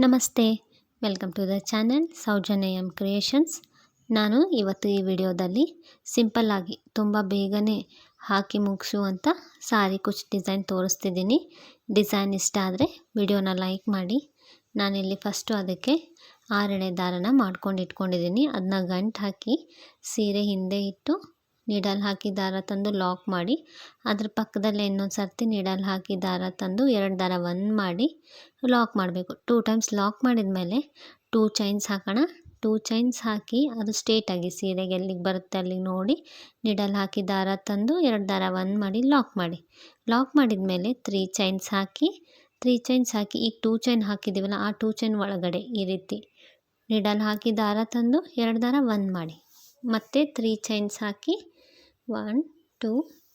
ನಮಸ್ತೆ, welcome to the channel Soujanya M creations. ನಾನು ಇವತ್ತು ಈ ವಿಡಿಯೋದಲ್ಲಿ ಸಿಂಪಲ್ಲಾಗಿ ತುಂಬ ಬೇಗನೆ ಹಾಕಿ ಮುಗಿಸುವಂಥ ಸಾರಿ ಕುಚ್ ಡಿಸೈನ್ ತೋರಿಸ್ತಿದ್ದೀನಿ. ಡಿಸೈನ್ ಇಷ್ಟ ಆದರೆ ವಿಡಿಯೋನ ಲೈಕ್ ಮಾಡಿ. ನಾನಿಲ್ಲಿ ಫಸ್ಟು ಅದಕ್ಕೆ 6 ಎಳೆ ದಾರನ ಮಾಡ್ಕೊಂಡು ಇಟ್ಕೊಂಡಿದ್ದೀನಿ. ಅದನ್ನ ಗಂಟು ಹಾಕಿ ಸೀರೆ ಹಿಂದೆ ಇಟ್ಟು ನೀಡಲ್ ಹಾಕಿ ದಾರ ತಂದು ಲಾಕ್ ಮಾಡಿ, ಅದ್ರ ಪಕ್ಕದಲ್ಲೇ ಇನ್ನೊಂದು ಸರ್ತಿ ನೀಡಲ್ ಹಾಕಿ ದಾರ ತಂದು 2 ದಾರ ಒಂದು ಮಾಡಿ ಲಾಕ್ ಮಾಡಬೇಕು. 2 ಟೈಮ್ಸ್ ಲಾಕ್ ಮಾಡಿದ ಮೇಲೆ 2 ಚೈನ್ಸ್ ಹಾಕೋಣ. 2 ಚೈನ್ಸ್ ಹಾಕಿ ಅದು ಸ್ಟ್ರೇಟಾಗಿ ಸೀರೆಗೆ ಎಲ್ಲಿಗೆ ಬರುತ್ತೆ ಅಲ್ಲಿಗೆ ನೋಡಿ ನೀಡಲ್ ಹಾಕಿ ದಾರ ತಂದು 2 ದಾರ ಒಂದು ಮಾಡಿ ಲಾಕ್ ಮಾಡಿ. ಲಾಕ್ ಮಾಡಿದ ಮೇಲೆ 3 ಚೈನ್ಸ್ ಹಾಕಿ ಈಗ 2 ಚೈನ್ ಹಾಕಿದ್ದೀವಲ್ಲ, ಆ 2 ಚೈನ್ ಒಳಗಡೆ ಈ ರೀತಿ ನೀಡಲ್ ಹಾಕಿ ದಾರ ತಂದು 2 ದಾರ ಒಂದು ಮಾಡಿ, ಮತ್ತು 3 ಚೈನ್ಸ್ ಹಾಕಿ 1 2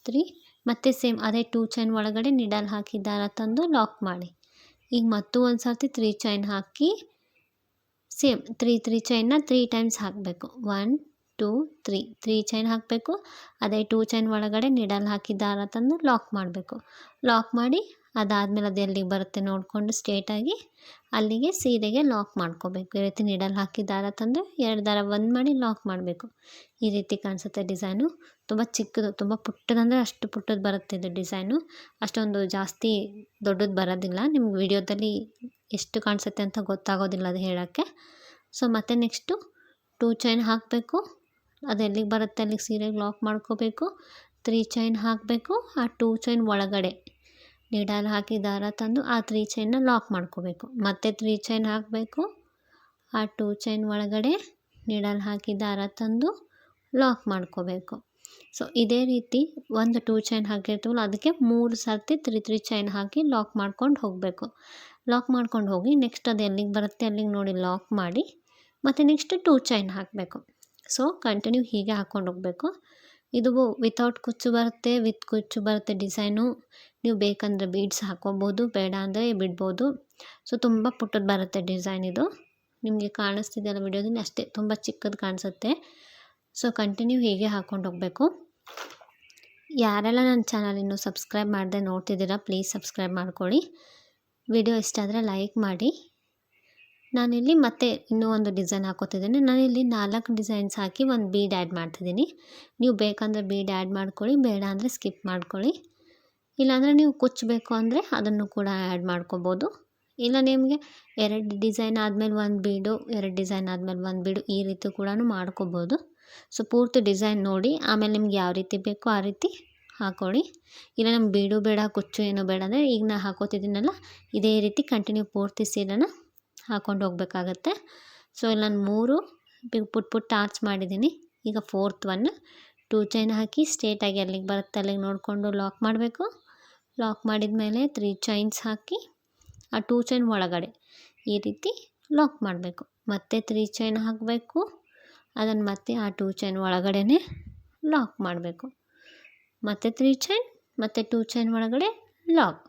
3 ಮತ್ತು ಸೇಮ್ ಅದೇ 2 ಚೈನ್ ಒಳಗಡೆ ನೀಡಲ್ ಹಾಕಿ ದಾರ ತಂದು ಲಾಕ್ ಮಾಡಿ. ಈಗ ಮತ್ತು ಒಂದು ಸರ್ತಿ 3 ಚೈನ್ ಹಾಕಿ ಸೇಮ್ 3 ಚೈನ್ನ 3 ಟೈಮ್ಸ್ ಹಾಕಬೇಕು. 1 2 3 ಚೈನ್ ಹಾಕಬೇಕು. ಅದೇ 2 ಚೈನ್ ಒಳಗಡೆ ನೀಡಲ್ ಹಾಕಿ ದಾರ ತಂದು ಲಾಕ್ ಮಾಡಬೇಕು. ಲಾಕ್ ಮಾಡಿ ಅದಾದಮೇಲೆ ಅದು ಎಲ್ಲಿಗೆ ಬರುತ್ತೆ ನೋಡಿಕೊಂಡು ಸ್ಟ್ರೇಟಾಗಿ ಅಲ್ಲಿಗೆ ಸೀರೆಗೆ ಲಾಕ್ ಮಾಡ್ಕೋಬೇಕು. ಈ ರೀತಿ ನೀಡಲ್ ಹಾಕಿ ದಾರ ತಂದು 2 ದಾರ ಒಂದು ಮಾಡಿ ಲಾಕ್ ಮಾಡಬೇಕು. ಈ ರೀತಿ ಕಾಣಿಸುತ್ತೆ ಡಿಸೈನು. ತುಂಬ ಚಿಕ್ಕದು, ತುಂಬ ಪುಟ್ಟದಂದರೆ ಅಷ್ಟು ಪುಟ್ಟದ್ದು ಬರುತ್ತೆ ಇದು ಡಿಸೈನು. ಅಷ್ಟೊಂದು ಜಾಸ್ತಿ ದೊಡ್ಡದು ಬರೋದಿಲ್ಲ. ನಿಮ್ಗೆ ವಿಡಿಯೋದಲ್ಲಿ ಎಷ್ಟು ಕಾಣಿಸುತ್ತೆ ಅಂತ ಗೊತ್ತಾಗೋದಿಲ್ಲ ಅದು ಹೇಳೋಕ್ಕೆ. ಸೊ ಮತ್ತು ನೆಕ್ಸ್ಟು 2 ಚೈನ್ ಹಾಕಬೇಕು. ಅದು ಎಲ್ಲಿಗೆ ಬರುತ್ತೆ ಅಲ್ಲಿಗೆ ಸೀರೆಗೆ ಲಾಕ್ ಮಾಡ್ಕೋಬೇಕು. 3 ಚೈನ್ ಹಾಕಬೇಕು. ಆ 2 ಚೈನ್ ಒಳಗಡೆ ನೀಡಲ್ ಹಾಕಿ ದಾರ ತಂದು ಆ 3 ಚೈನ್ನ ಲಾಕ್ ಮಾಡ್ಕೋಬೇಕು. ಮತ್ತೆ 3 ಚೈನ್ ಹಾಕಬೇಕು. ಆ 2 ಚೈನ್ ಒಳಗಡೆ ನೀಡಲ್ ಹಾಕಿ ದಾರ ತಂದು ಲಾಕ್ ಮಾಡ್ಕೋಬೇಕು. ಸೊ ಇದೇ ರೀತಿ ಒಂದು 2 ಚೈನ್ ಹಾಕಿರ್ತೀವಲ್ಲ ಅದಕ್ಕೆ 3 ಸರ್ತಿ 3 ಚೈನ್ ಹಾಕಿ ಲಾಕ್ ಮಾಡ್ಕೊಂಡು ಹೋಗಬೇಕು. ಲಾಕ್ ಮಾಡ್ಕೊಂಡು ಹೋಗಿ ನೆಕ್ಸ್ಟ್ ಅದು ಎಲ್ಲಿಗೆ ಬರುತ್ತೆ ಅಲ್ಲಿಗೆ ನೋಡಿ ಲಾಕ್ ಮಾಡಿ ಮತ್ತು ನೆಕ್ಸ್ಟ್ 2 ಚೈನ್ ಹಾಕಬೇಕು. ಸೊ ಕಂಟಿನ್ಯೂ ಹೀಗೆ ಹಾಕ್ಕೊಂಡು ಹೋಗಬೇಕು. ಇದು ವಿತೌಟ್ ಕುಚ್ಚು ಬರುತ್ತೆ, ವಿತ್ ಕುಚ್ಚು ಬರುತ್ತೆ ಡಿಸೈನು. ನೀವು ಬೇಕಂದರೆ ಬೀಡ್ಸ್ ಹಾಕ್ಕೋಬೋದು, ಬೇಡ ಅಂದರೆ ಬಿಡ್ಬೋದು. ಸೊ ತುಂಬ ಪುಟ್ಟದ್ದು ಬರುತ್ತೆ ಡಿಸೈನ್ ಇದು. ನಿಮಗೆ ಕಾಣಿಸ್ತಿದೆಯಲ್ಲ ವಿಡಿಯೋದಲ್ಲಿ, ಅಷ್ಟೇ ತುಂಬ ಚಿಕ್ಕದು ಕಾಣಿಸುತ್ತೆ. ಸೊ ಕಂಟಿನ್ಯೂ ಹೀಗೆ ಹಾಕ್ಕೊಂಡು ಹೋಗಬೇಕು. ಯಾರೆಲ್ಲ ನನ್ನ ಚಾನಲ್ ಇನ್ನೂ ಸಬ್ಸ್ಕ್ರೈಬ್ ಮಾಡದೆ ನೋಡ್ತಿದ್ದೀರಾ ಪ್ಲೀಸ್ ಸಬ್ಸ್ಕ್ರೈಬ್ ಮಾಡ್ಕೊಳ್ಳಿ. ವಿಡಿಯೋ ಇಷ್ಟ ಆದರೆ ಲೈಕ್ ಮಾಡಿ. ನಾನಿಲ್ಲಿ ಮತ್ತೆ ಇನ್ನೂ ಒಂದು ಡಿಸೈನ್ ಹಾಕೋತಿದ್ದೀನಿ. ನಾನಿಲ್ಲಿ 4 ಡಿಸೈನ್ಸ್ ಹಾಕಿ ಒಂದು ಬೀಡ್ ಆ್ಯಡ್ ಮಾಡ್ತಿದ್ದೀನಿ. ನೀವು ಬೇಕಂದರೆ ಬೀಡ್ ಆ್ಯಡ್ ಮಾಡ್ಕೊಳ್ಳಿ, ಬೇಡ ಅಂದರೆ ಸ್ಕಿಪ್ ಮಾಡ್ಕೊಳ್ಳಿ. ಇಲ್ಲಾಂದರೆ ನೀವು ಕುಚ್ಚಬೇಕು ಅಂದರೆ ಅದನ್ನು ಕೂಡ ಆ್ಯಡ್ ಮಾಡ್ಕೋಬೋದು. ಇಲ್ಲ ನಿಮಗೆ 2 ಡಿಸೈನ್ ಆದಮೇಲೆ 1 ಬೀಡು, 2 ಡಿಸೈನ್ ಆದಮೇಲೆ 1 ಬೀಡು, ಈ ರೀತಿ ಕೂಡ ಮಾಡ್ಕೋಬೋದು. ಸೊ ಪೂರ್ತಿ ಡಿಸೈನ್ ನೋಡಿ ಆಮೇಲೆ ನಿಮ್ಗೆ ಯಾವ ರೀತಿ ಬೇಕೋ ಆ ರೀತಿ ಹಾಕ್ಕೊಳ್ಳಿ. ಇಲ್ಲ ನಮ್ಗೆ ಬೀಡು ಬೇಡ, ಕುಚ್ಚು ಏನೂ ಬೇಡ ಅಂದರೆ ಈಗ ನಾನು ಹಾಕೋತಿದ್ದೀನಲ್ಲ ಇದೇ ರೀತಿ ಕಂಟಿನ್ಯೂ ಪೂರ್ತಿ ಸೀರೆನ ಹಾಕ್ಕೊಂಡು ಹೋಗಬೇಕಾಗತ್ತೆ. ಸೊ ಇಲ್ಲಿ ನಾನು 3 ಪುಟ್ಟ ಆರ್ಚ್ ಮಾಡಿದ್ದೀನಿ. ಈಗ 4th ಒನ್ 2 ಚೈನ್ ಹಾಕಿ ಸ್ಟ್ರೇಟಾಗಿ ಎಲ್ಲಿಗೆ ಬರುತ್ತೆ ಅಲ್ಲಿಗೆ ನೋಡಿಕೊಂಡು ಲಾಕ್ ಮಾಡಬೇಕು. ಲಾಕ್ ಮಾಡಿದ ಮೇಲೆ 3 ಚೈನ್ಸ್ ಹಾಕಿ ಆ 2 ಚೈನ್ ಒಳಗಡೆ ಈ ರೀತಿ ಲಾಕ್ ಮಾಡಬೇಕು. ಮತ್ತೆ 3 ಚೈನ್ ಹಾಕಬೇಕು. ಅದನ್ನು ಮತ್ತೆ ಆ 2 ಚೈನ್ ಒಳಗಡೆ ಲಾಕ್ ಮಾಡಬೇಕು. ಮತ್ತು 3 ಚೈನ್ ಮತ್ತು 2 ಚೈನ್ ಒಳಗಡೆ ಲಾಕ್.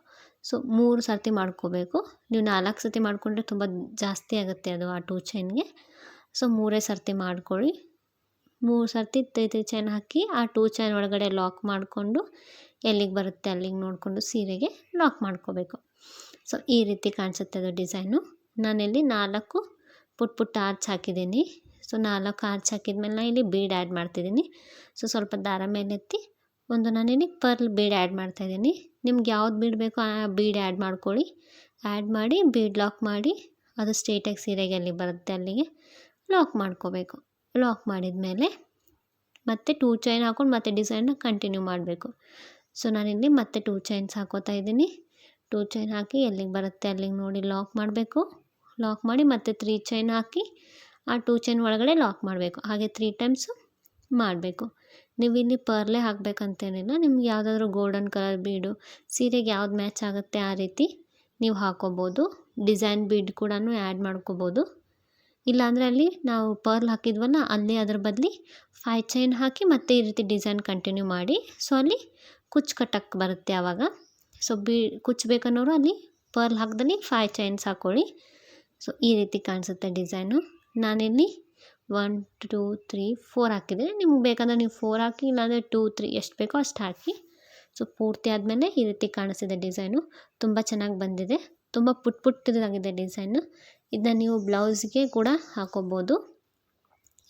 ಸೊ 3 ಸರ್ತಿ ಮಾಡ್ಕೋಬೇಕು. ನೀವು 4 ಸರ್ತಿ ಮಾಡಿಕೊಂಡ್ರೆ ತುಂಬ ಜಾಸ್ತಿ ಆಗುತ್ತೆ ಅದು ಆ 2 ಚೈನ್ಗೆ. ಸೊ 3 ಸರ್ತಿ ಮಾಡ್ಕೊಳ್ಳಿ. 3 ಸರ್ತಿ 3 ಚೈನ್ ಹಾಕಿ ಆ 2 ಚೈನ್ ಒಳಗಡೆ ಲಾಕ್ ಮಾಡಿಕೊಂಡು ಎಲ್ಲಿಗೆ ಬರುತ್ತೆ ಅಲ್ಲಿಗೆ ನೋಡಿಕೊಂಡು ಸೀರೆಗೆ ಲಾಕ್ ಮಾಡ್ಕೋಬೇಕು. ಸೊ ಈ ರೀತಿ ಕಾಣಿಸುತ್ತೆ ಅದು ಡಿಸೈನು. ನಾನಿಲ್ಲಿ 4 ಪುಟ್ಟ ಆರ್ಚ್ ಹಾಕಿದ್ದೀನಿ. ಸೊ 4 ಆರ್ಚ್ ಹಾಕಿದ್ಮೇಲೆ ನಾನು ಇಲ್ಲಿ ಬೀಡ್ ಆ್ಯಡ್ ಮಾಡ್ತಿದ್ದೀನಿ. ಸೊ ಸ್ವಲ್ಪ ದಾರ ಮೇಲೆತ್ತಿ ಒಂದು ನಾನಿಲ್ಲಿ ಪರ್ಲ್ ಬೀಡ್ ಆ್ಯಡ್ ಮಾಡ್ತಾಯಿದ್ದೀನಿ. ನಿಮ್ಗೆ ಯಾವ್ದು ಬೀಡ್ ಬೇಕೋ ಆ ಬೀಡ್ ಆ್ಯಡ್ ಮಾಡ್ಕೊಳ್ಳಿ. ಆ್ಯಡ್ ಮಾಡಿ ಬೀಡ್ ಲಾಕ್ ಮಾಡಿ ಅದು ಸ್ಟ್ರೇಟಾಗಿ ಸೀರೆಗೆ ಎಲ್ಲಿ ಬರುತ್ತೆ ಅಲ್ಲಿಗೆ ಲಾಕ್ ಮಾಡ್ಕೋಬೇಕು. ಲಾಕ್ ಮಾಡಿದ ಮೇಲೆ ಮತ್ತೆ 2 ಚೈನ್ ಹಾಕ್ಕೊಂಡು ಮತ್ತೆ ಡಿಸೈನ್ನ ಕಂಟಿನ್ಯೂ ಮಾಡಬೇಕು. ಸೊ ನಾನಿಲ್ಲಿ ಮತ್ತೆ 2 ಚೈನ್ಸ್ ಹಾಕೋತಾ ಇದ್ದೀನಿ. 2 ಚೈನ್ ಹಾಕಿ ಎಲ್ಲಿಗೆ ಬರುತ್ತೆ ಅಲ್ಲಿಗೆ ನೋಡಿ ಲಾಕ್ ಮಾಡಬೇಕು. ಲಾಕ್ ಮಾಡಿ ಮತ್ತೆ 3 ಚೈನ್ ಹಾಕಿ ಆ 2 ಚೈನ್ ಒಳಗಡೆ ಲಾಕ್ ಮಾಡಬೇಕು. ಹಾಗೆ 3 ಟೈಮ್ಸು ಮಾಡಬೇಕು. ನೀವು ಇಲ್ಲಿ ಪರ್ಲೆ ಹಾಕಬೇಕಂತೇನಿಲ್ಲ. ನಿಮ್ಗೆ ಯಾವುದಾದ್ರೂ ಗೋಲ್ಡನ್ ಕಲರ್ ಬೀಡು ಸೀರೆಗೆ ಯಾವ್ದು ಮ್ಯಾಚ್ ಆಗುತ್ತೆ ಆ ರೀತಿ ನೀವು ಹಾಕೋಬೋದು. ಡಿಸೈನ್ ಬೀಡ್ ಕೂಡ ಆ್ಯಡ್ ಮಾಡ್ಕೋಬೋದು. ಇಲ್ಲಾಂದರೆ ಅಲ್ಲಿ ನಾವು ಪರ್ಲ್ ಹಾಕಿದ್ವಲ್ಲ ಅಲ್ಲಿ ಅದ್ರ ಬದಲಿ 5 ಚೈನ್ ಹಾಕಿ ಮತ್ತೆ ಈ ರೀತಿ ಡಿಸೈನ್ ಕಂಟಿನ್ಯೂ ಮಾಡಿ. ಸೊ ಅಲ್ಲಿ ಕುಚ್ಚು ಕಟ್ಟಕ್ಕೆ ಬರುತ್ತೆ ಆವಾಗ. ಸೊ ಕುಚ್ಚು ಬೇಕನ್ನೋರು ಅಲ್ಲಿ ಪರ್ಲ್ ಹಾಕ್ದಲ್ಲಿ 5 ಚೈನ್ಸ್ ಹಾಕ್ಕೊಳ್ಳಿ. ಸೊ ಈ ರೀತಿ ಕಾಣಿಸುತ್ತೆ ಡಿಸೈನು. ನಾನಿಲ್ಲಿ 1 2 3 4 ಹಾಕಿದ್ದೀನಿ. ನಿಮ್ಗೆ ಬೇಕಂದರೆ ನೀವು 4 ಹಾಕಿ, ಇಲ್ಲಾಂದರೆ 2 3 ಎಷ್ಟು ಬೇಕೋ ಅಷ್ಟು ಹಾಕಿ. ಸೊ ಪೂರ್ತಿ ಆದಮೇಲೆ ಈ ರೀತಿ ಕಾಣಿಸ್ತಿದೆ ಡಿಸೈನು. ತುಂಬ ಚೆನ್ನಾಗಿ ಬಂದಿದೆ. ತುಂಬ ಪುಟ್ಟದಾಗಿದೆ ಡಿಸೈನು. ಇದನ್ನ ನೀವು ಬ್ಲೌಸ್ಗೆ ಕೂಡ ಹಾಕೋಬೋದು.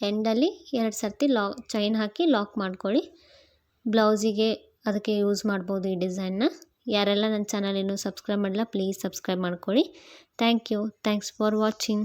ಎಂಡಲ್ಲಿ 2 ಸರ್ತಿ ಚೈನ್ ಹಾಕಿ ಲಾಕ್ ಮಾಡ್ಕೊಳ್ಳಿ. ಬ್ಲೌಸಿಗೆ ಅದಕ್ಕೆ ಯೂಸ್ ಮಾಡ್ಬೋದು ಈ ಡಿಸೈನ್ನ. ಯಾರೆಲ್ಲ ನನ್ನ ಚಾನಲ್ ಇನ್ನೂ ಸಬ್ಸ್ಕ್ರೈಬ್ ಮಾಡಿಲ್ಲ ಪ್ಲೀಸ್ ಸಬ್ಸ್ಕ್ರೈಬ್ ಮಾಡ್ಕೊಳ್ಳಿ. Thanks for watching.